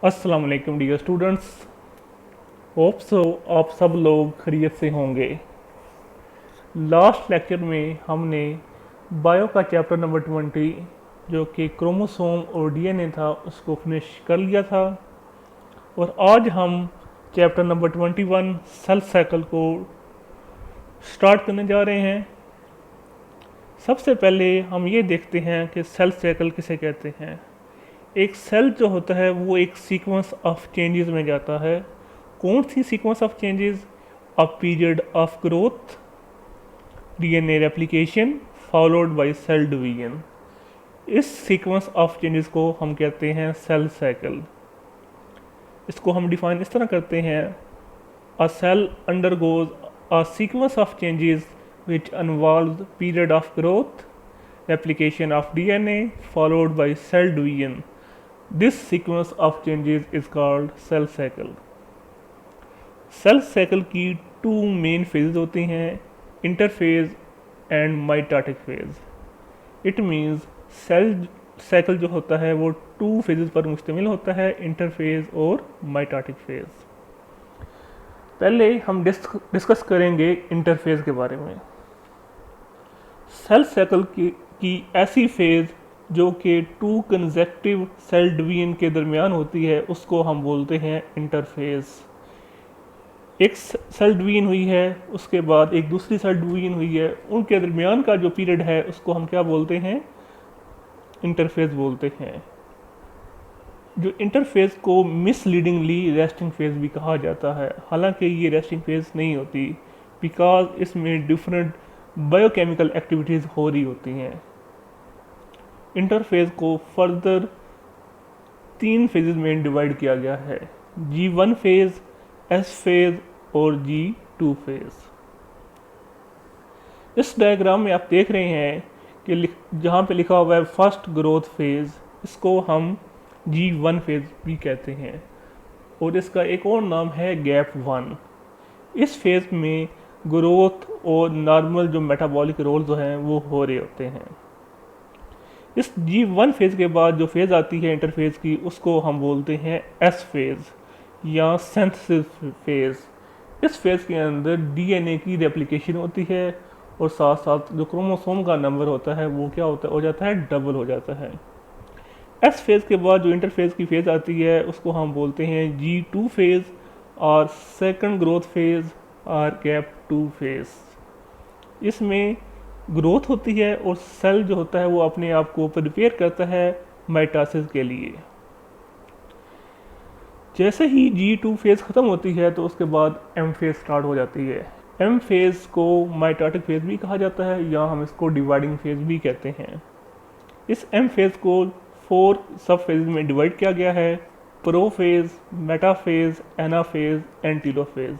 अस्सलाम वालेकुम dear students. Hope so आप सब लोग खैरियत से होंगे। लास्ट लेक्चर में हमने बायो का चैप्टर नंबर 20 जो कि क्रोमोसोम और डीएनए था उसको फिनिश कर लिया था। और आज हम चैप्टर नंबर 21 सेल साइकिल को स्टार्ट करने जा रहे हैं। सबसे पहले हम ये देखते हैं कि सेल साइकिल किसे कहते हैं। एक सेल जो होता है वो एक सीक्वेंस ऑफ चेंजेस में जाता है। कौन सी sequence of changes? A period of growth, DNA replication followed by cell division. इस सीक्वेंस ऑफ चेंजेस को हम कहते हैं सेल साइकिल। इसको हम डिफाइन इस तरह करते हैं, a cell undergoes a sequence of changes which involves period of growth, replication of DNA followed by cell division. This sequence of changes is called cell cycle. Cell cycle की two main phases होती हैं, interphase and mitotic phase. It means cell cycle जो होता है वो two phases पर मुश्तमिल होता है, इंटरफेज और माइटोटिक फेज। पहले हम डिस्कस करेंगे इंटरफेज के बारे में। सेल साइकिल की ऐसी फेज जो कि टू कंसेक्टिव सेल डिवीजन के दरमियान होती है उसको हम बोलते हैं इंटरफेज। एक सेल डिवीजन हुई है, उसके बाद एक दूसरी सेल डिवीजन हुई है, उनके दरमियान का जो पीरियड है उसको हम क्या बोलते हैं? इंटरफेज बोलते हैं। जो इंटरफेज को मिसलीडिंगली रेस्टिंग फेज भी कहा जाता है, हालांकि ये रेस्टिंग फेज नहीं होती, बिकॉज इसमें डिफरेंट बायोकेमिकल एक्टिविटीज़ हो रही होती हैं। इंटरफेज को फर्दर 3 फेजेस में डिवाइड किया गया है, G1 फेज, S फेज और G2 फेज। इस डायग्राम में आप देख रहे हैं कि जहाँ पे लिखा हुआ है फर्स्ट ग्रोथ फेज, इसको हम G1 फेज भी कहते हैं और इसका एक और नाम है गैप 1। इस फेज में ग्रोथ और नॉर्मल जो मेटाबॉलिक रोल जो हैं वो हो रहे होते हैं। इस G1 फेज के बाद जो फेज आती है इंटरफेज की, उसको हम बोलते हैं S फेज या सिंथेसिस फेज। इस फेज के अंदर डीएनए की रेप्लिकेशन होती है और साथ साथ जो क्रोमोसोम का नंबर होता है वो क्या होता है, हो जाता है डबल हो जाता है। एस फेज के बाद जो इंटरफेज की फेज आती है उसको हम बोलते हैं G2 फेज और सेकंड ग्रोथ फेज और गैप 2 फेज। इसमें ग्रोथ होती है और सेल जो होता है वो अपने आप को प्रिपेयर करता है माइटोसिस के लिए। जैसे ही G2 फेज ख़त्म होती है तो उसके बाद M फेज स्टार्ट हो जाती है। M फेज को माइटोटिक फेज भी कहा जाता है या हम इसको डिवाइडिंग फेज भी कहते हैं। इस M फेज को 4 सब फेज में डिवाइड किया गया है, prophase, metaphase, anaphase and telophase.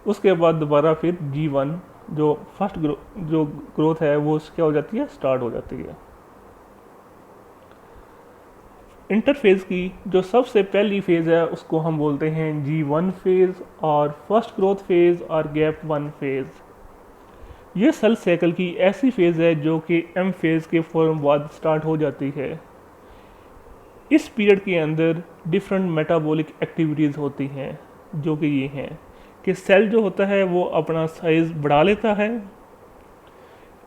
उसके बाद दोबारा फिर G1 जो फर्स्ट जो ग्रोथ है वो क्या हो जाती है, स्टार्ट हो जाती है। इंटरफेज की जो सबसे पहली फेज है उसको हम बोलते हैं G1 फेज और फर्स्ट ग्रोथ फेज और गैप 1 फेज। ये सेल साइकिल की ऐसी फेज है जो कि M फेज के फौरन बाद स्टार्ट हो जाती है। इस पीरियड के अंदर डिफरेंट मेटाबॉलिक एक्टिविटीज़ होती हैं जो कि ये हैं कि सेल जो होता है वो अपना साइज़ बढ़ा लेता है।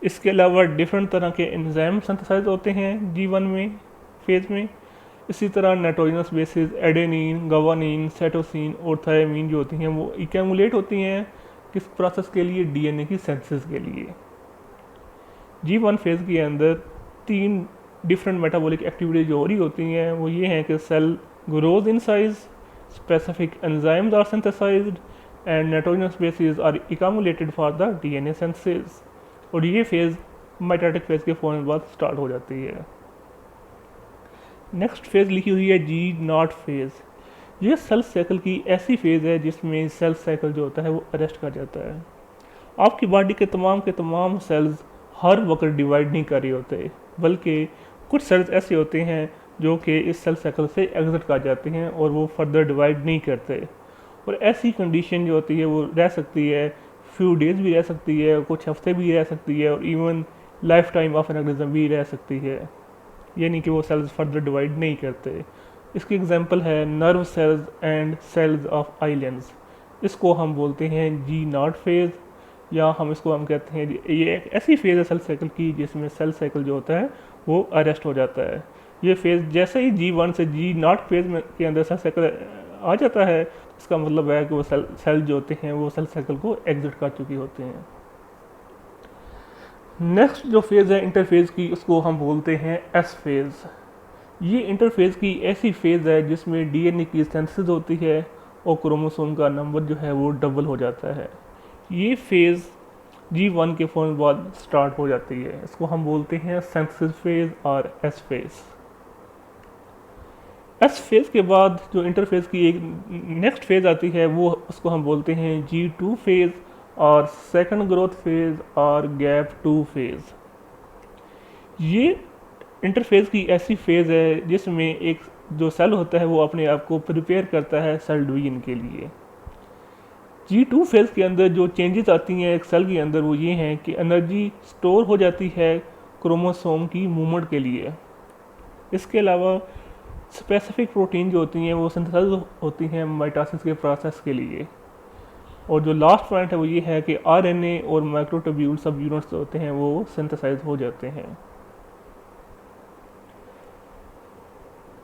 इसके अलावा डिफरेंट तरह के एंजाइम सिंथेसाइज होते हैं G1 में फेज में। इसी तरह nitrogenous bases adenine, guanine, cytosine और थायमीन जो होती हैं वो एक्यूमुलेट होती हैं किस प्रोसेस के लिए? डीएनए की सिंथेसिस के लिए। G1 फेज के अंदर 3 डिफरेंट मेटाबॉलिक एक्टिविटीज जो हो रही होती हैं वो ये हैं कि cell grows in size, specific enzymes are synthesized and nitrogenous bases are accumulated for the DNA synthesis. और ये फेज माइटोटिक फेज के फौरन बाद स्टार्ट हो जाती है। नेक्स्ट फेज लिखी हुई है G0 फेज। ये सेल साइकिल की ऐसी फेज है जिसमें सेल साइकिल जो होता है वो अरेस्ट कर जाता है। आपकी बॉडी के तमाम सेल्स हर वक्त डिवाइड नहीं कर रहे होते, बल्कि कुछ सेल्स ऐसे होते हैं जो कि इस सेल साइकिल से एग्जिट कर जाते हैं और वो फर्दर डिवाइड नहीं करते। और ऐसी कंडीशन जो होती है वो रह सकती है, फ्यू डेज भी रह सकती है, कुछ हफ्ते भी रह सकती है और even life time of an organism भी रह सकती है, यानी कि वो सेल्स फर्दर डिवाइड नहीं करते। इसकी एग्जांपल है nerve cells and cells of islands. इसको हम बोलते हैं जी नॉट फेज, या हम कहते हैं ये एक ऐसी फेज़ है सेल साइकिल की जिसमें सेल साइकिल जो होता है वो अरेस्ट हो जाता है। ये फेज़ जैसे ही जी1 से जी नॉट फेज में के अंदर सेल साइकिल आ जाता है, इसका मतलब है कि वो सेल जो होते हैं वो सेल साइकिल को एग्जिट कर चुकी होते हैं। नेक्स्ट जो फेज़ है इंटरफेज की, उसको हम बोलते हैं एस फेज़। ये इंटरफेज की ऐसी फेज़ है जिसमें डीएनए की सिंथेसिस होती है और क्रोमोसोम का नंबर जो है वो डबल हो जाता है। ये फेज़ जी1 के फौरन बाद स्टार्ट हो जाती है। इसको हम बोलते हैं सिंथेसिस फेज़ और एस फेज़। एस फेज़ के बाद जो इंटरफेज की एक नेक्स्ट फेज़ आती है वो उसको हम बोलते हैं जी2 फेज़ और सेकंड ग्रोथ फेज़ और गैप 2 फेज़। ये इंटरफेज की ऐसी फेज़ है जिसमें एक जो सेल होता है वो अपने आप को प्रिपेयर करता है सेल डिवीजन के लिए। जी2 फेज़ के अंदर जो चेंजेस आती हैं एक सेल के अंदर वो ये हैं कि एनर्जी स्टोर हो जाती है क्रोमोसोम की मूवमेंट के लिए। इसके अलावा स्पेसिफिक प्रोटीन जो होती हैं वो सिंथेसाइज होती हैं माइटोसिस के प्रोसेस के लिए। और जो लास्ट पॉइंट है वो ये है कि आरएनए और माइक्रोट्यूब्यूल सब यूनिट्स होते हैं वो सिंथेसाइज हो जाते हैं।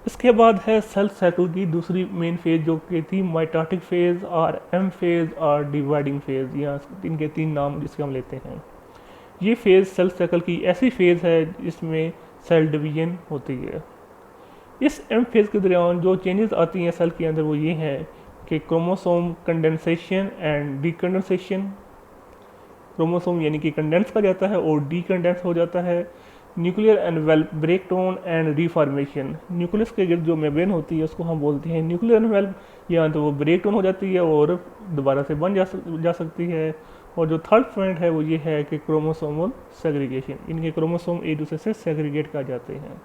इसके बाद है सेल साइकिल की दूसरी मेन फेज़ जो कि थी माइटोटिक फेज़ और एम फेज़ और डिवाइडिंग फेज़, या इनके 3 नाम जिसके हम लेते हैं। ये फेज़ सेल साइकिल की ऐसी फेज़ है जिसमें सेल डिवीजन होती है। इस एम फेज़ के दौरान जो चेंजेस आती हैं सेल के अंदर वो ये हैं कि क्रोमोसोम कंडेंसेशन एंड डीकंडेंसेशन, क्रोमोसोम यानी कि कंडेंस कर जाता है और डीकंडेंस हो जाता है। Nuclear envelope breakdown and reformation, nucleus के गिर्द जो मेम्ब्रेन होती है उसको हम बोलते हैं न्यूक्लियर एनवेल्प, या तो वो ब्रेकडाउन हो जाती है और दोबारा से बन जा सकती है। और जो थर्ड पॉइंट है वो ये है कि क्रोमोसोमल सेग्रीगेशन, इनके क्रोमोसोम एक दूसरे से सेग्रीगेट कर जाते हैं।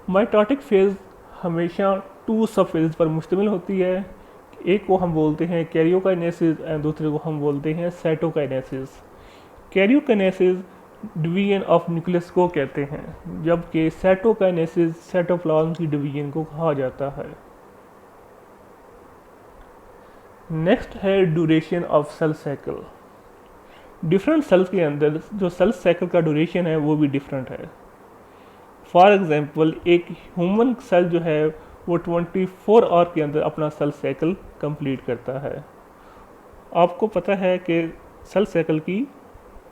माइटोटिक फेज़ हमेशा 2 सब फेज पर मुश्तमिल होती है। एक को हम बोलते हैं कैरियोकाइनेसिस और दूसरे को हम बोलते हैं cytokinesis. Karyokinesis division of nucleus को कहते हैं, जबकि साइटोकाइनेसिस साइटोप्लाज्म की डिवीजन को कहा जाता है। नेक्स्ट है duration of cell cycle. Different cells के अंदर जो सेल साइकिल का ड्यूरेशन है वो भी डिफरेंट है। फॉर एग्जांपल एक ह्यूमन सेल जो है वो 24 आवर के अंदर अपना सेल साइकिल कंप्लीट करता है। आपको पता है कि सेल साइकिल की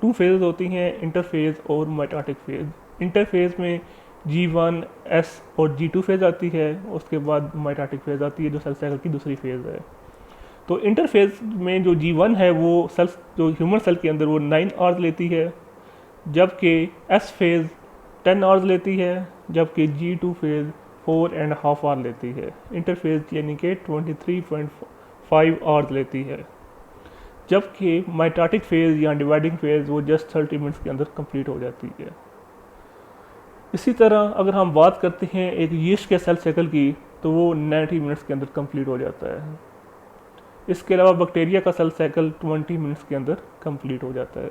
2 फेज होती हैं, इंटरफेज और माइटोटिक फेज। इंटरफेज में G1, S और G2 फेज आती है, उसके बाद माइटोटिक फेज आती है जो सेल साइकिल की दूसरी फेज है। तो इंटरफेज में जो G1 है वो सेल जो ह्यूमन सेल के अंदर वो 9 आवर्स लेती है, जबकि S फेज 10 आवर्स लेती है, जबकि G2 फेज 4.5 आवर लेती है। इंटरफेज यानी कि 23.5 आवर्स लेती है, जबकि माइटोटिक फेज़ या डिवाइडिंग फेज़ वो जस्ट 30 मिनट्स के अंदर कंप्लीट हो जाती है। इसी तरह अगर हम बात करते हैं एक यीस्ट के सेल साइकिल की तो वो 90 मिनट्स के अंदर कंप्लीट हो जाता है। इसके अलावा बैक्टीरिया का सेल साइकिल 20 मिनट्स के अंदर कंप्लीट हो जाता है।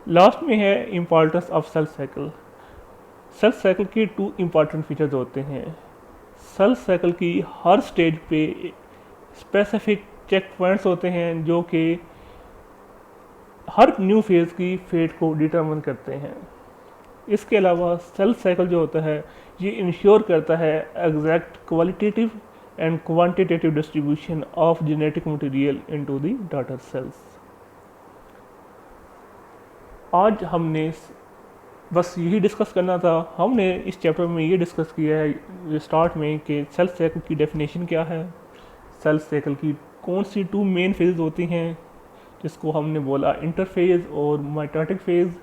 लास्ट में है importance of cell cycle. Cell cycle के 2 इम्पॉर्टेंट फीचर्स होते हैं। सेल साइकिल की हर स्टेज पे स्पेसिफिक चेक पॉइंट्स होते हैं जो कि हर न्यू फेज़ की फेट को डिटरमिन करते हैं। इसके अलावा सेल साइकिल जो होता है ये इंश्योर करता है exact qualitative and quantitative distribution of genetic material into the daughter cells. आज हमने बस यही डिस्कस करना था। हमने इस चैप्टर में ये डिस्कस किया है स्टार्ट में कि सेल साइकिल की डेफिनेशन क्या है, सेल साइकिल की कौन सी 2 मेन फेज होती हैं, जिसको हमने बोला इंटरफेज और माइटोटिक फेज।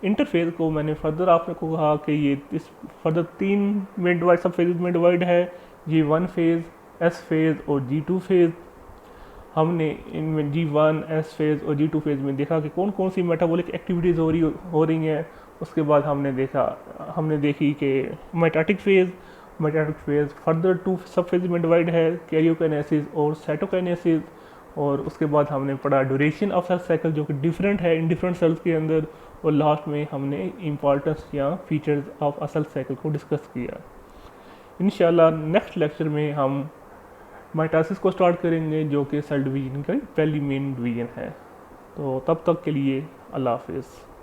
इंटरफेज को मैंने फर्दर आपने को कहा कि ये इस फर्दर 3 में डिवाइड सब फेज में डिवाइड है, G1 फेज, S फेज और G2 फेज। हमने इनमें G1, S फेज और G2 फेज में देखा कि कौन कौन सी मेटाबॉलिक एक्टिविटीज़ हो रही हैं। उसके बाद हमने देखी कि माइटोटिक फेज फर्दर 2 सब फेज में डिवाइड है, कैरियोकाइनेसिस और साइटोकाइनेसिस। और उसके बाद हमने पढ़ा ड्यूरेशन ऑफ सेल साइकिल जो कि डिफरेंट है इन डिफरेंट सेल्स के अंदर। और लास्ट में हमने इम्पॉर्टेंस या फीचर्स ऑफ असल साइकिल को डिस्कस किया। इंशाल्लाह नेक्स्ट लेक्चर में हम माइटोसिस को स्टार्ट करेंगे, जो कि सेल डिवीजन का पहली मेन डिवीजन है। तो तब तक के लिए अल्लाह हाफिज़।